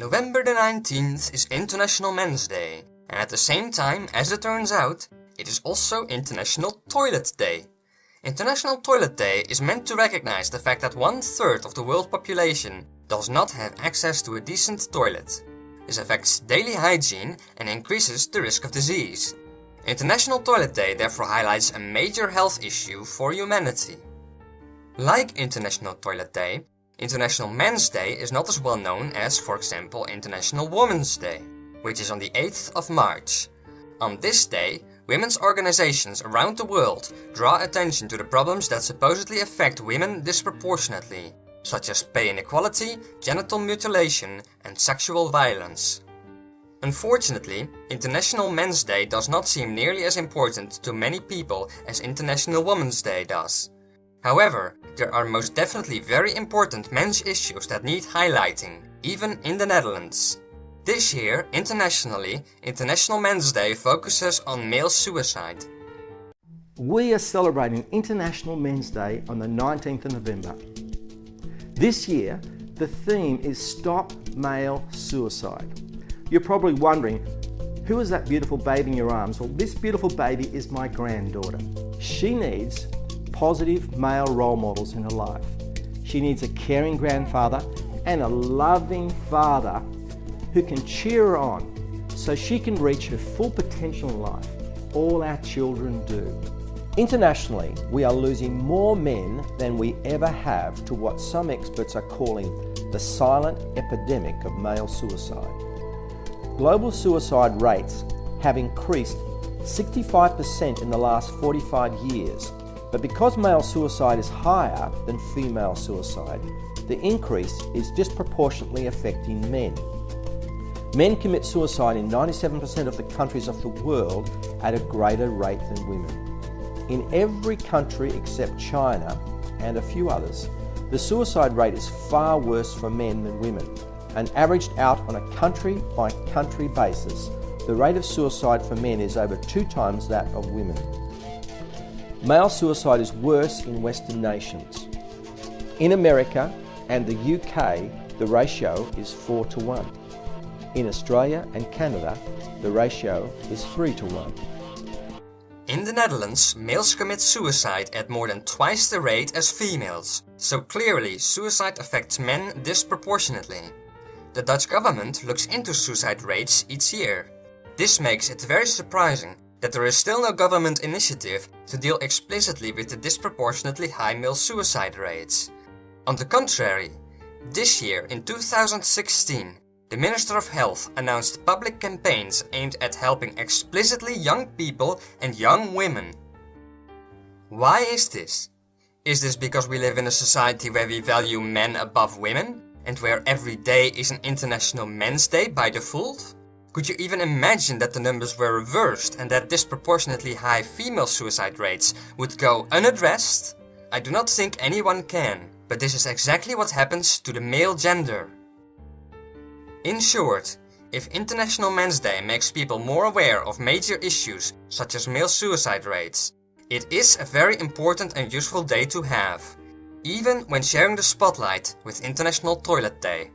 November the 19th is International Men's Day, and at the same time, as it turns out, it is also International Toilet Day. International Toilet Day is meant to recognize the fact that 1/3 of the world population does not have access to a decent toilet. This affects daily hygiene and increases the risk of disease. International Toilet Day therefore highlights a major health issue for humanity. Like International Toilet Day, International Men's Day is not as well known as, for example, International Women's Day, which is on the 8th of March. On this day, women's organizations around the world draw attention to the problems that supposedly affect women disproportionately, such as pay inequality, genital mutilation, and sexual violence. Unfortunately, International Men's Day does not seem nearly as important to many people as International Women's Day does. However, there are most definitely very important men's issues that need highlighting, even in the Netherlands. This year, internationally, International Men's Day focuses on male suicide. We are celebrating International Men's Day on the 19th of November. This year, the theme is Stop Male Suicide. You're probably wondering, who is that beautiful baby in your arms? Well, this beautiful baby is my granddaughter. She needs positive male role models in her life. She needs a caring grandfather and a loving father who can cheer her on so she can reach her full potential in life. All our children do. Internationally, we are losing more men than we ever have to what some experts are calling the silent epidemic of male suicide. Global suicide rates have increased 65% in the last 45 years. But because male suicide is higher than female suicide, the increase is disproportionately affecting men. Men commit suicide in 97% of the countries of the world at a greater rate than women. In every country except China and a few others, the suicide rate is far worse for men than women, and averaged out on a country-by-country basis, the rate of suicide for men is over 2 times that of women. Male suicide is worse in Western nations. In America and the UK, the ratio is 4:1. In Australia and Canada, the ratio is 3:1. In the Netherlands, males commit suicide at more than twice the rate as females, so clearly suicide affects men disproportionately. The Dutch government looks into suicide rates each year. This makes it very surprising that there is still no government initiative to deal explicitly with the disproportionately high male suicide rates. On the contrary, this year in 2016, the Minister of Health announced public campaigns aimed at helping explicitly young people and young women. Why is this? Is this because we live in a society where we value men above women, and where every day is an International Men's Day by default? Could you even imagine that the numbers were reversed and that disproportionately high female suicide rates would go unaddressed? I do not think anyone can, but this is exactly what happens to the male gender. In short, if International Men's Day makes people more aware of major issues such as male suicide rates, it is a very important and useful day to have, even when sharing the spotlight with International Toilet Day.